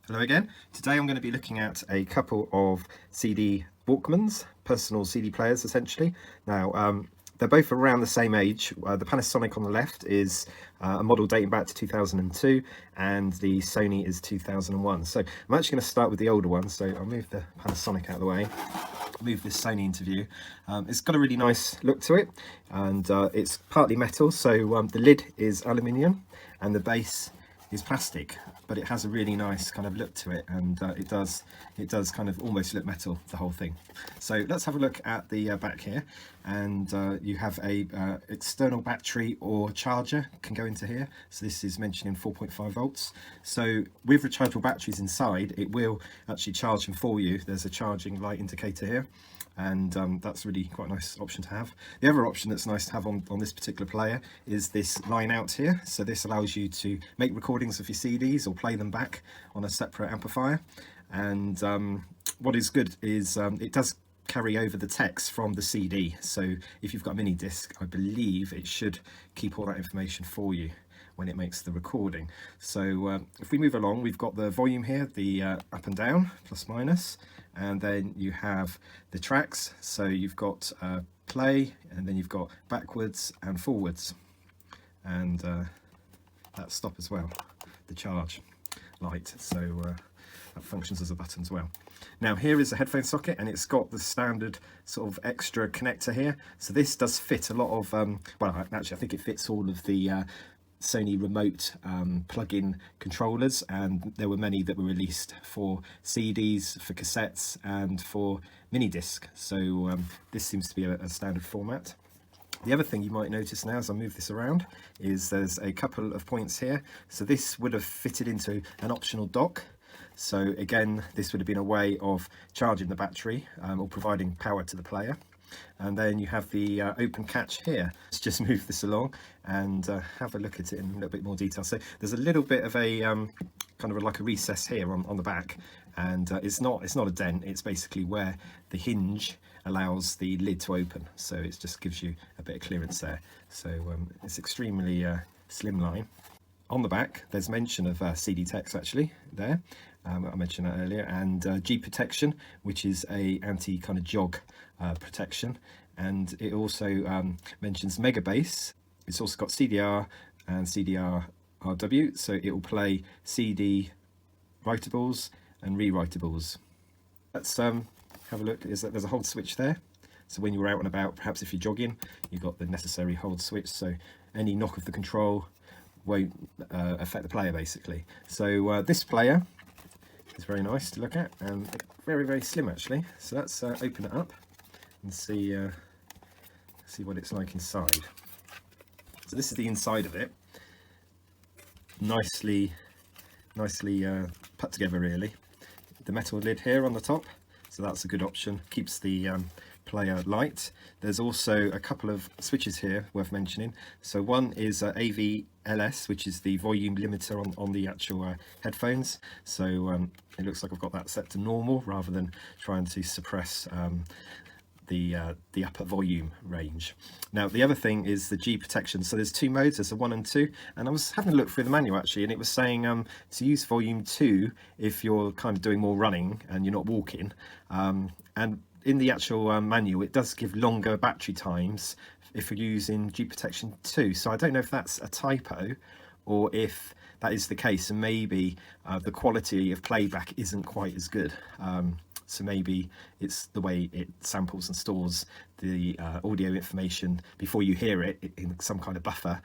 Hello again. Today I'm going to be looking at a couple of CD Walkmans, personal CD players essentially. Now they're both around the same age. The Panasonic on the left is a model dating back to 2002 and the Sony is 2001. So I'm actually going to start with the older one. So I'll move the Panasonic out of the way, move this Sony into view. It's got a really nice look to it, and it's partly metal, so the lid is aluminium and the base is plastic, but it has a really nice kind of look to it, and it does kind of almost look metal, the whole thing. So let's have a look at the back here, and you have a external battery or charger can go into here. So this is mentioning 4.5 volts. So with rechargeable batteries inside, it will actually charge them for you. There's a charging light indicator here, and that's really quite a nice option to have. The other option that's nice to have on this particular player is this line out here. So this allows you to make recordings of your CDs or play them back on a separate amplifier. And what is good is it does carry over the text from the CD. So if you've got a mini disc, I believe it should keep all that information for you when it makes the recording. So if we move along, we've got the volume here, the up and down, plus minus, and then you have the tracks. So you've got play, and then you've got backwards and forwards, and that stop as well, the charge light. So that functions as a button as well. Now here is a headphone socket, and it's got the standard sort of extra connector here. So this does fit a lot of, well, actually I think it fits all of the Sony remote plug-in controllers, and there were many that were released for CDs, for cassettes, and for mini disc. So this seems to be a standard format. The other thing you might notice now as I move this around is there's a couple of points here. So this would have fitted into an optional dock. So again, this would have been a way of charging the battery or providing power to the player. And then you have the open catch here. Let's just move this along and have a look at it in a little bit more detail. So there's a little bit of a kind of like a recess here on the back, and it's not a dent. It's basically where the hinge allows the lid to open. So it just gives you a bit of clearance there. So it's extremely slimline. On the back, there's mention of CD text actually there. I mentioned that earlier, and G protection, which is a anti kind of jog protection, and it also mentions mega bass. It's also got CDR and CDR-RW, so it will play CD writables and rewritables. Let's have a look. There's a hold switch there, so when you're out and about, perhaps if you're jogging, you've got the necessary hold switch, so any knock of the control won't affect the player basically. So this player is very nice to look at, and very, very slim actually. So let's open it up and see what it's like inside. So this is the inside of it. Nicely put together really. The metal lid here on the top, so that's a good option. Keeps the player light. There's also a couple of switches here worth mentioning. So one is AVLS, which is the volume limiter on the actual headphones. So it looks like I've got that set to normal rather than trying to suppress the upper volume range. Now the other thing is the G protection. So there's two modes, there's a 1 and 2, and I was having a look through the manual actually, and it was saying to use volume 2 if you're kind of doing more running and you're not walking, and in the actual manual it does give longer battery times if you're using G protection 2. So I don't know if that's a typo or if that is the case, and maybe the quality of playback isn't quite as good. So maybe it's the way it samples and stores the audio information before you hear it in some kind of buffer.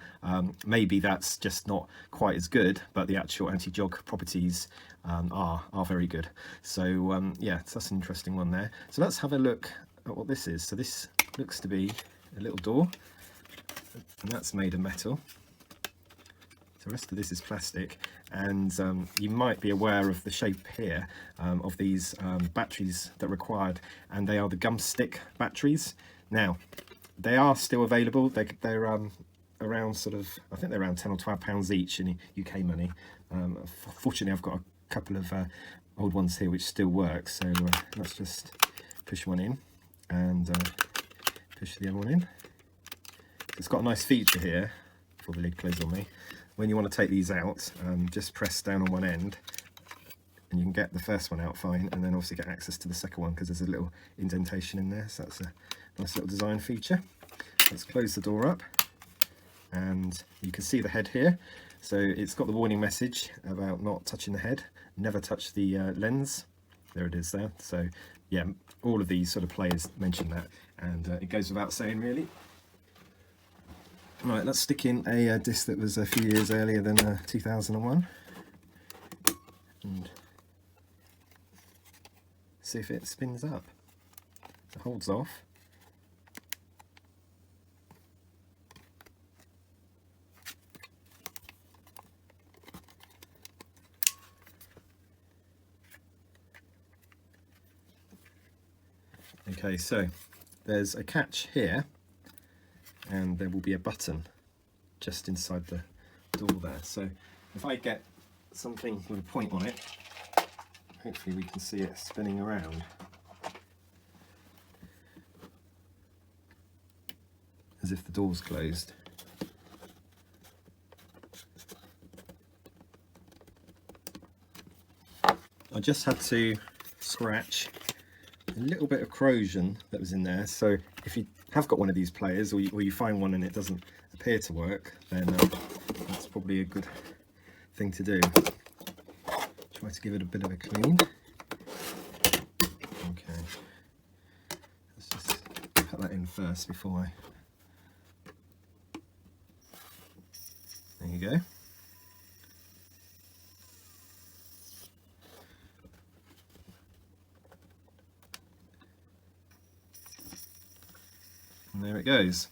Maybe that's just not quite as good, but the actual anti-jog properties are very good. So yeah, so that's an interesting one there. So let's have a look at what this is. So this looks to be a little door, and that's made of metal. The rest of this is plastic, and you might be aware of the shape here of these batteries that are required, and they are the gum stick batteries. Now they are still available. They're around sort of, I think they're around £10 or £12 each in UK money. Fortunately I've got a couple of old ones here which still work, so let's just push one in and push the other one in. It's got a nice feature here before the lid closes on me. When you want to take these out, just press down on one end and you can get the first one out fine, and then obviously get access to the second one because there's a little indentation in there, so that's a nice little design feature. Let's close the door up, and you can see the head here. So it's got the warning message about not touching the head, never touch the lens. There it is there. So yeah, all of these sort of players mention that, and it goes without saying really. Right, let's stick in a disc that was a few years earlier than 2001 and see if it spins up. It holds off. Okay, so there's a catch here, and there will be a button just inside the door there. So if I get something with a point on it, hopefully we can see it spinning around. As if the door's closed. I just had to scratch a little bit of corrosion that was in there, so if you have got one of these players, or you find one and it doesn't appear to work, then that's probably a good thing to do. Try to give it a bit of a clean. Okay, let's just put that in first before there you go. And there it goes.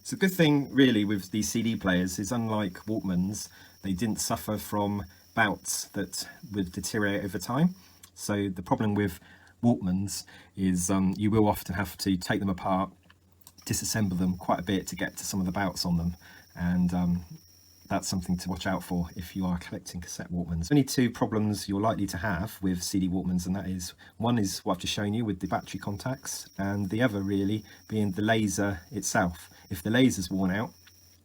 So the good thing really with these CD players is, unlike Walkmans, they didn't suffer from bouts that would deteriorate over time. So the problem with Walkmans is you will often have to take them apart, disassemble them quite a bit to get to some of the bouts on them, and that's something to watch out for if you are collecting cassette Walkmans. Only two problems you're likely to have with CD Walkmans, and that is, one is what I've just shown you with the battery contacts, and the other really being the laser itself. If the laser's worn out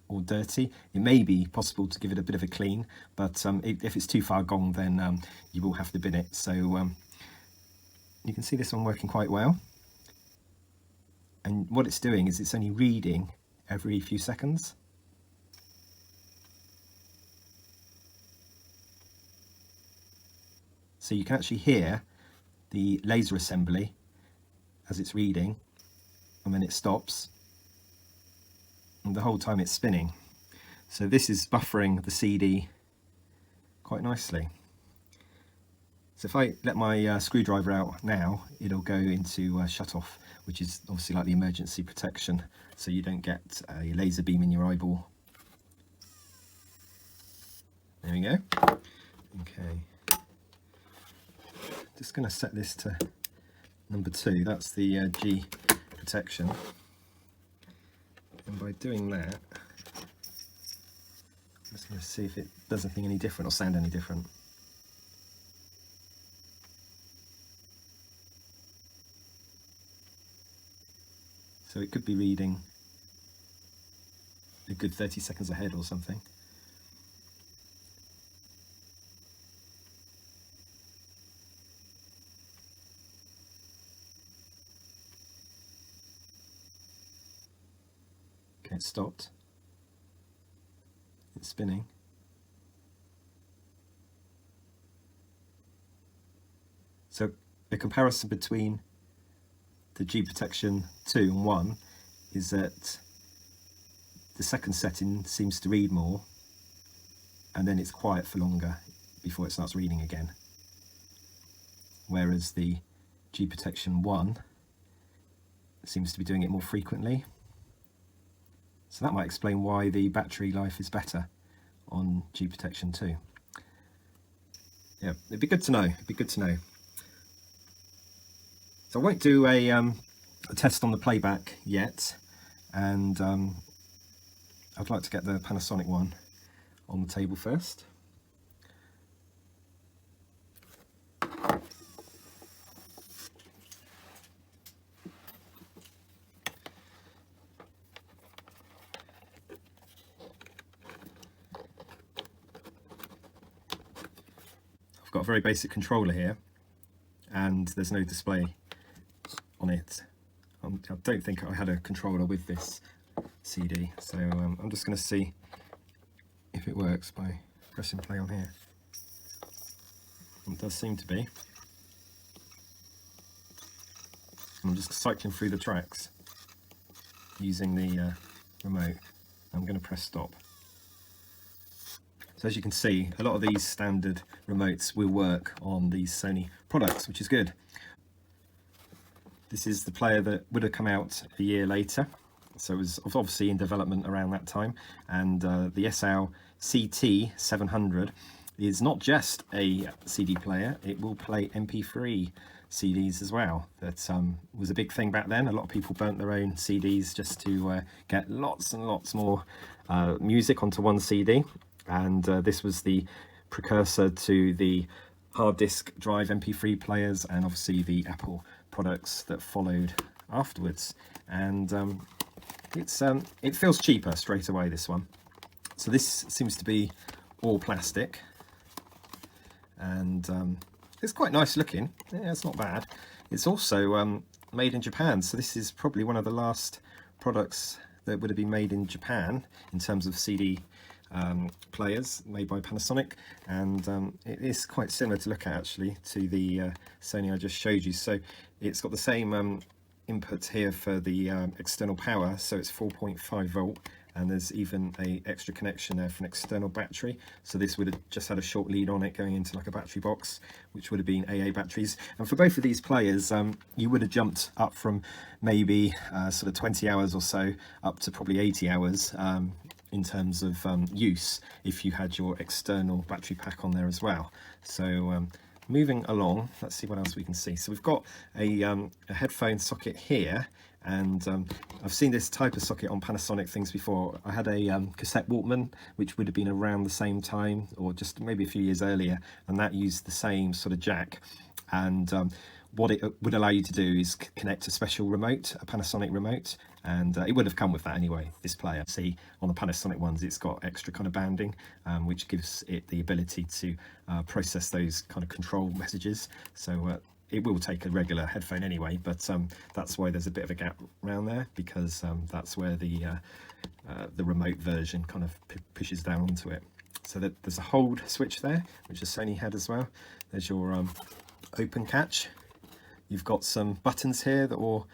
or dirty, it may be possible to give it a bit of a clean, but if it's too far gone, then you will have to bin it. So you can see this one working quite well, and what it's doing is it's only reading every few seconds. So you can actually hear the laser assembly as it's reading, and then it stops, and the whole time it's spinning. So this is buffering the CD quite nicely. So if I let my screwdriver out now, it'll go into shut off, which is obviously like the emergency protection, so you don't get a laser beam in your eyeball. There we go. Okay. Just going to set this to number 2, that's the G protection, and by doing that I'm just going to see if it does anything any different or sound any different. So it could be reading a good 30 seconds ahead or something. Okay, it stopped. It's spinning. So a comparison between the G Protection 2 and 1 is that the second setting seems to read more, and then it's quiet for longer before it starts reading again. Whereas the G Protection 1 seems to be doing it more frequently. So that might explain why the battery life is better on G Protection 2. Yeah, it'd be good to know. It'd be good to know. So I won't do a test on the playback yet, and I'd like to get the Panasonic one on the table first. I've got a very basic controller here, and there's no display on it. I don't think I had a controller with this CD, so I'm just going to see if it works by pressing play on here. It does seem to be. I'm just cycling through the tracks using the remote. I'm going to press stop. So as you can see, a lot of these standard remotes will work on these Sony products, which is good. This is the player that would have come out a year later, so it was obviously in development around that time. And the SL-CT700 is not just a CD player, it will play MP3 CDs as well. That was a big thing back then. A lot of people burnt their own CDs just to get lots and lots more music onto one CD. And this was the precursor to the hard disk drive MP3 players, and obviously the Apple products that followed afterwards. And it feels cheaper straight away, this one. So this seems to be all plastic, and it's quite nice looking. Yeah, it's not bad. It's also made in Japan, so this is probably one of the last products that would have been made in Japan in terms of CD players made by Panasonic. And it is quite similar to look at actually to the Sony I just showed you. So it's got the same input here for the external power, so it's 4.5 volt, and there's even a extra connection there for an external battery. So this would have just had a short lead on it going into like a battery box, which would have been AA batteries. And for both of these players, you would have jumped up from maybe sort of 20 hours or so up to probably 80 hours in terms of use if you had your external battery pack on there as well. So moving along, let's see what else we can see. So we've got a headphone socket here, and I've seen this type of socket on Panasonic things before. I had a cassette Walkman, which would have been around the same time, or just maybe a few years earlier, and that used the same sort of jack. And what it would allow you to do is connect a special remote, a Panasonic remote, and it would have come with that anyway, this player. See, on the Panasonic ones, it's got extra kind of banding, which gives it the ability to process those kind of control messages. So it will take a regular headphone anyway, but that's why there's a bit of a gap around there, because that's where the remote version kind of pushes down onto it. So that there's a hold switch there, which the Sony had as well. There's your open catch. You've got some buttons here that all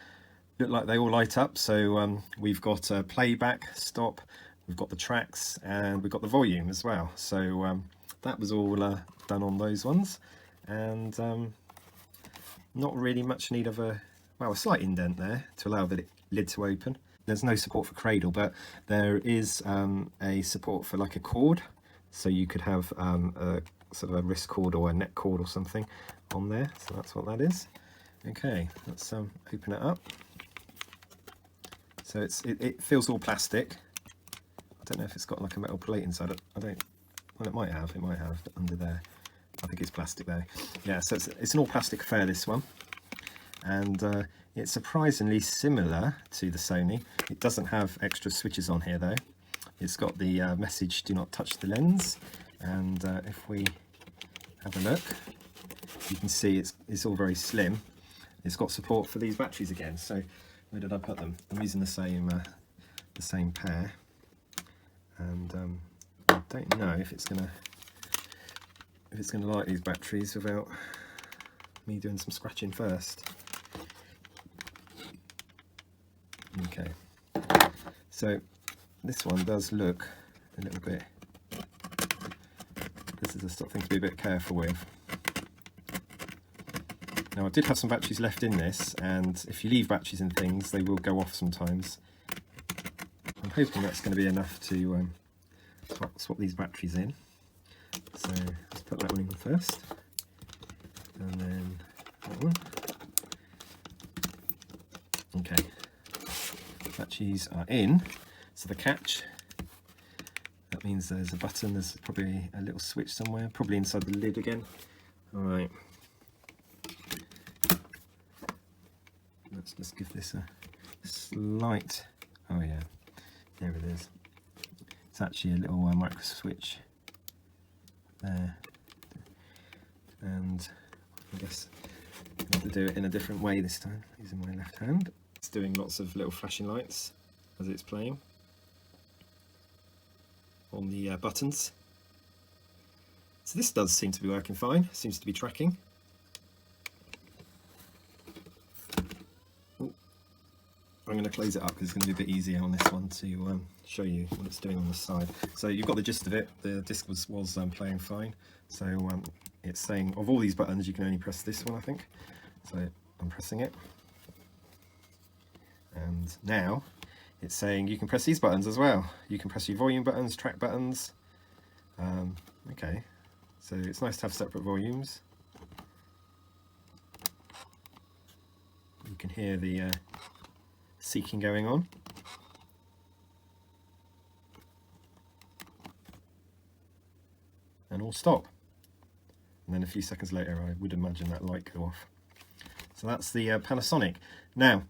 look like they all light up. So we've got playback, stop, we've got the tracks, and we've got the volume as well. So that was all done on those ones. And not really much need of a slight indent there to allow the lid to open. There's no support for cradle, but there is a support for like a cord. So you could have a sort of a wrist cord or a neck cord or something on there. So that's what that is. Okay, let's open it up. So it feels all plastic. I don't know if it's got like a metal plate inside it. Well, it might have under there. I think it's plastic there. Yeah, so it's an all plastic affair, this one. And it's surprisingly similar to the Sony. It doesn't have extra switches on here though. It's got the message, do not touch the lens. And if we have a look, you can see it's all very slim. It's got support for these batteries again. So where did I put them? I'm using the same pair, and I don't know if it's gonna light these batteries without me doing some scratching first. Okay, so this one does look a little bit. This is the sort of thing to be a bit careful with. Now I did have some batteries left in this, and if you leave batteries in things, they will go off sometimes. I'm hoping that's going to be enough to swap these batteries in. So let's put that one in first, and then that one. Okay, batteries are in. So the catch, that means there's a button, there's probably a little switch somewhere, probably inside the lid again. All right. Let's just give this a slight, oh yeah, there it is. It's actually a little micro switch there. and I guess I'm going to do it in a different way this time, using my left hand. It's doing lots of little flashing lights as it's playing on the buttons. So this does seem to be working fine, seems to be tracking. Ooh. I'm going to close it up because it's going to be a bit easier on this one to show you what it's doing on the side. So you've got the gist of it. The disc was playing fine. So it's saying of all these buttons you can only press this one, I think. So I'm pressing it. And now it's saying you can press these buttons as well. You can press your volume buttons, track buttons. Okay, so it's nice to have separate volumes. You can hear the seeking going on. And all stop. And then a few seconds later I would imagine that light go off. So that's the Panasonic. Now,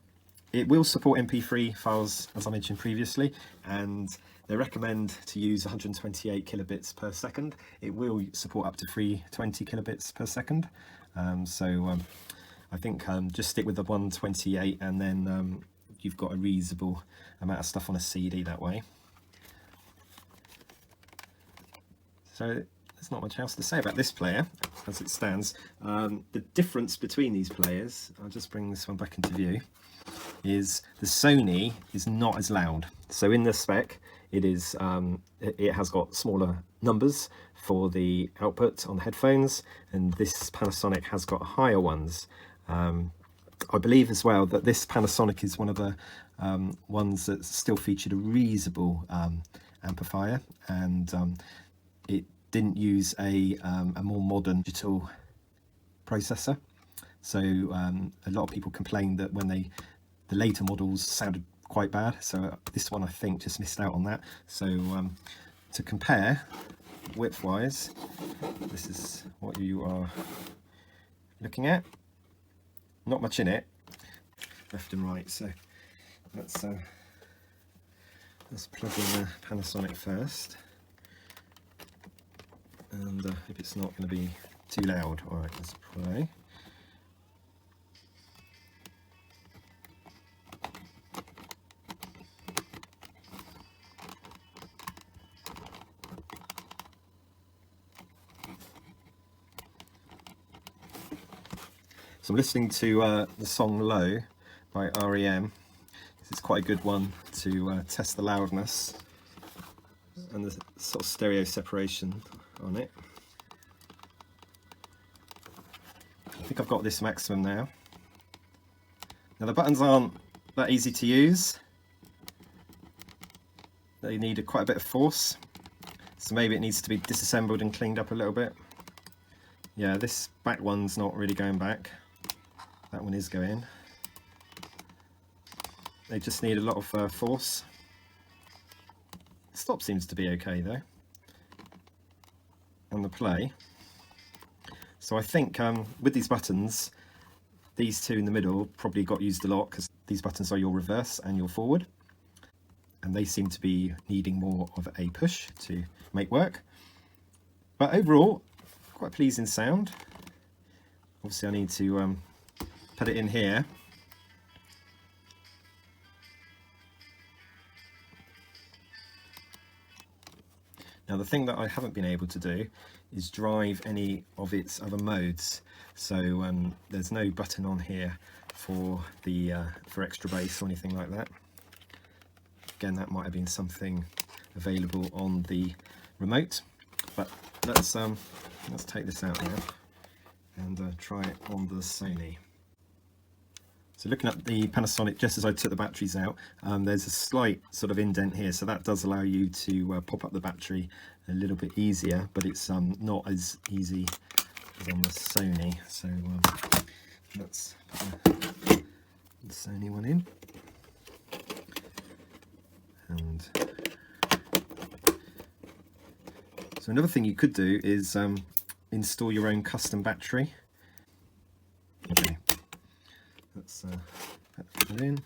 it will support MP3 files, as I mentioned previously, and they recommend to use 128 kilobits per second. It will support up to 320 kilobits per second. I think just stick with the 128, and then you've got a reasonable amount of stuff on a CD that way. So there's not much else to say about this player as it stands. The difference between these players, I'll just bring this one back into view, is the Sony is not as loud. So in the spec, it is it has got smaller numbers for the output on the headphones, and this Panasonic has got higher ones. I believe as well that this Panasonic is one of the ones that still featured a reasonable amplifier, and it didn't use a more modern digital processor. So a lot of people complained that when the later models sounded quite bad, so this one I think just missed out on that. So to compare width wise, this is what you are looking at. Not much in it, left and right. So let's plug in the Panasonic first, and if it's not going to be too loud. All right, let's play. So I'm listening to the song Low by REM. This is quite a good one to test the loudness and the sort of stereo separation on it. I think I've got this maximum now. Now the buttons aren't that easy to use. They need quite a bit of force. So maybe it needs to be disassembled and cleaned up a little bit. Yeah, this back one's not really going back. That one is going. They just need a lot of force. Stop seems to be okay though. And the play. So I think with these buttons, these two in the middle probably got used a lot because these buttons are your reverse and your forward. And they seem to be needing more of a push to make work. But overall, quite pleasing sound. Obviously I need to put it in here. Now the thing that I haven't been able to do is drive any of its other modes. So there's no button on here for the for extra bass or anything like that. Again, that might have been something available on the remote. But let's take this out now and try it on the Sony. So looking at the Panasonic, just as I took the batteries out, there's a slight sort of indent here, so that does allow you to pop up the battery a little bit easier, but it's not as easy as on the Sony. So let's put the Sony one in. And so another thing you could do is install your own custom battery. Okay. Let's put that in,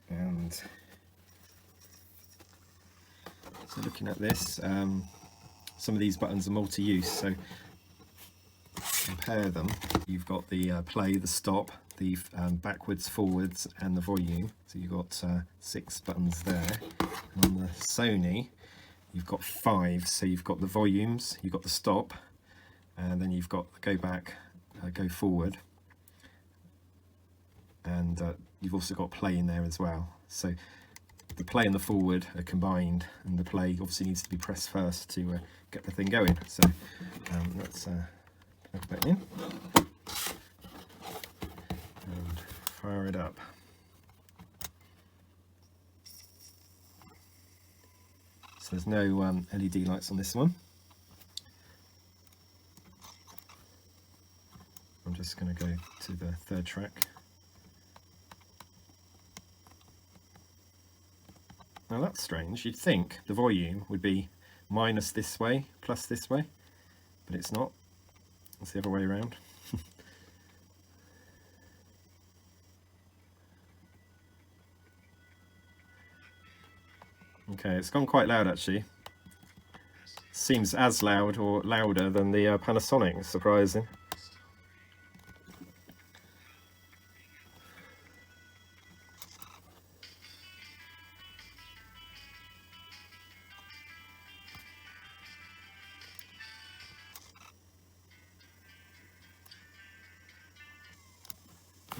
and so looking at this, some of these buttons are multi-use, so compare them, you've got the play, the stop, the backwards, forwards, and the volume. So you've got 6 buttons there. And on the Sony, you've got 5. So you've got the volumes, you've got the stop, and then you've got go back, go forward, and you've also got play in there as well. So the play and the forward are combined, and the play obviously needs to be pressed first to get the thing going. So let's plug that in and fire it up. So there's no LED lights on this one. I'm just going to go to the 3rd track. Now that's strange. You'd think the volume would be minus this way, plus this way, but it's not. It's the other way around. Okay, it's gone quite loud actually. Seems as loud or louder than the Panasonic, surprising.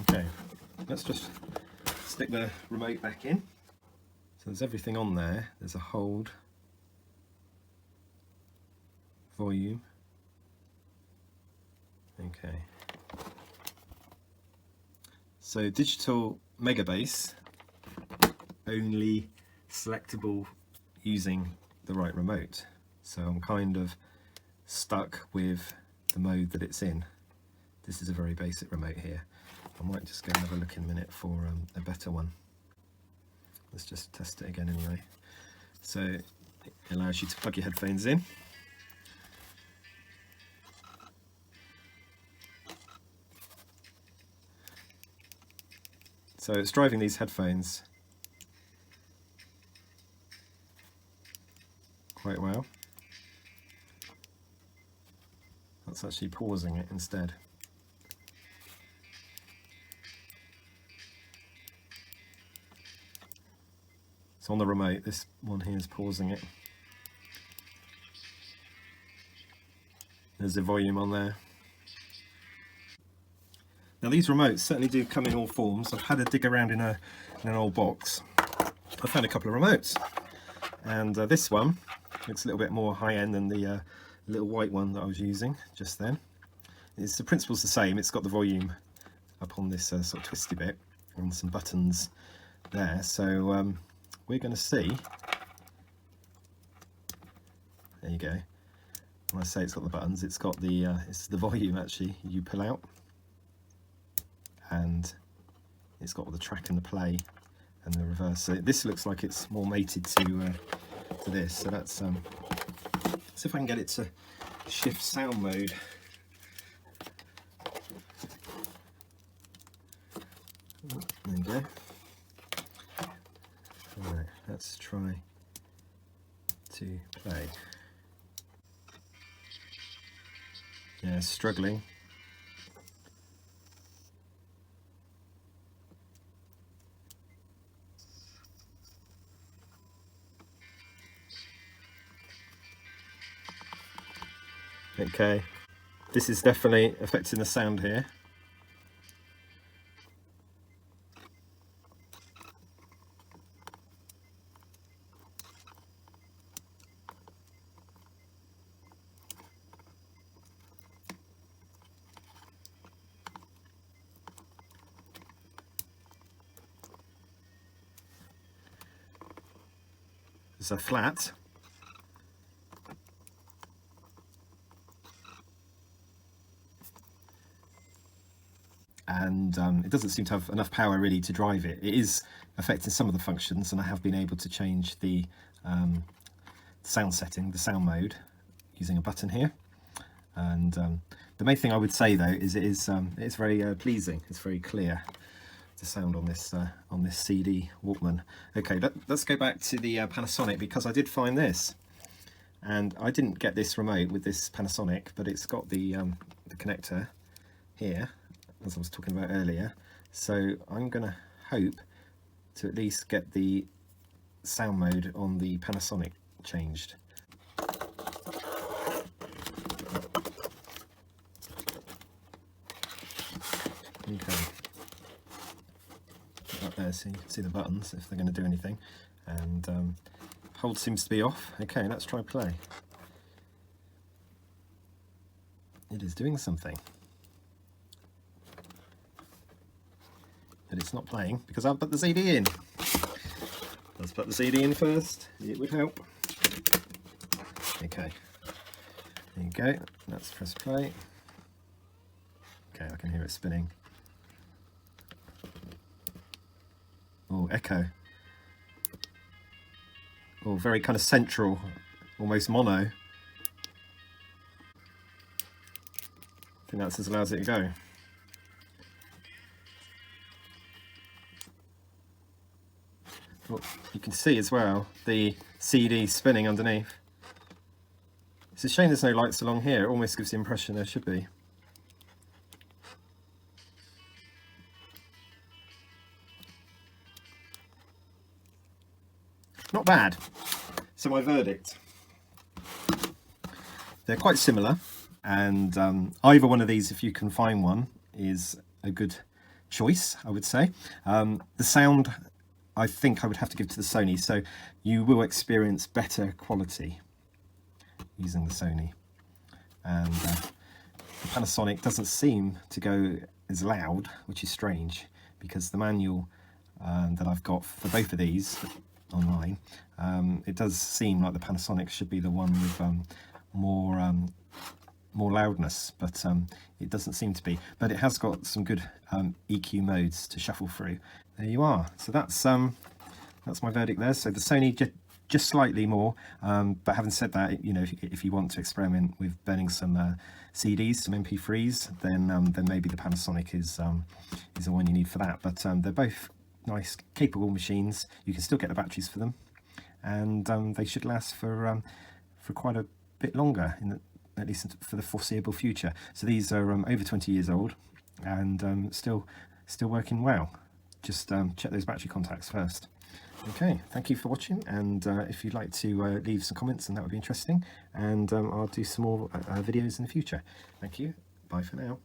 Okay, let's just stick the remote back in. So there's everything on there. There's a hold, volume. Okay. So digital mega bass, only selectable using the right remote. So I'm kind of stuck with the mode that it's in. This is a very basic remote here. I might just go and have a look in a minute for a better one. Let's just test it again anyway. So it allows you to plug your headphones in. So it's driving these headphones quite well. That's actually pausing it instead. So on the remote, this one here is pausing it. There's the volume on there. Now these remotes certainly do come in all forms. I've had a dig around in an old box. I found a couple of remotes, and this one looks a little bit more high-end than the little white one that I was using just then. The principle's the same. It's got the volume up on this sort of twisty bit and some buttons there. So we're going to see. There you go. When I say it's got the buttons, it's got the it's the volume actually you pull out, and it's got the track and the play and the reverse. So this looks like it's more mated to this. So that's see if I can get it to shift sound mode. There you go. Right, let's try to play. Yeah, struggling. Okay, this is definitely affecting the sound here. It's a flat. And it doesn't seem to have enough power really to drive it. It is affecting some of the functions, and I have been able to change the sound setting, the sound mode, using a button here. And the main thing I would say though is it's very pleasing. It's very clear, the sound on this CD Walkman. Okay, let's go back to the Panasonic, because I did find this, and I didn't get this remote with this Panasonic, but it's got the connector. here, as I was talking about earlier. So I'm going to hope to at least get the sound mode on the Panasonic changed. Okay, up there so you can see the buttons if they're going to do anything, and hold seems to be off. Okay, let's try play. It is doing something, but it's not playing because I've put the CD in. Let's put the CD in first, it would help. Okay, there you go, let's press play. Okay, I can hear it spinning. Oh, echo. Oh, very kind of central, almost mono. I think that's as loud as it go. Well, you can see as well the CD spinning underneath. It's a shame there's no lights along here. It almost gives the impression there should be. Not bad. So my verdict. They're quite similar, and either one of these, if you can find one, is a good choice, I would say. The sound, I think I would have to give to the Sony, so you will experience better quality using the Sony. And the Panasonic doesn't seem to go as loud, which is strange, because the manual that I've got for both of these online, it does seem like the Panasonic should be the one with more loudness, but it doesn't seem to be. But it has got some good EQ modes to shuffle through. There you are. So that's my verdict there. So the Sony just slightly more, but having said that, you know, if you want to experiment with burning some CDs, some MP3s, then maybe the Panasonic is the one you need for that. But they're both nice, capable machines. You can still get the batteries for them, and they should last for quite a bit longer, at least for the foreseeable future. So these are over 20 years old, and still working well. Just check those battery contacts first. Okay, thank you for watching, and if you'd like to leave some comments, and that would be interesting, and I'll do some more videos in the future. Thank you, bye for now.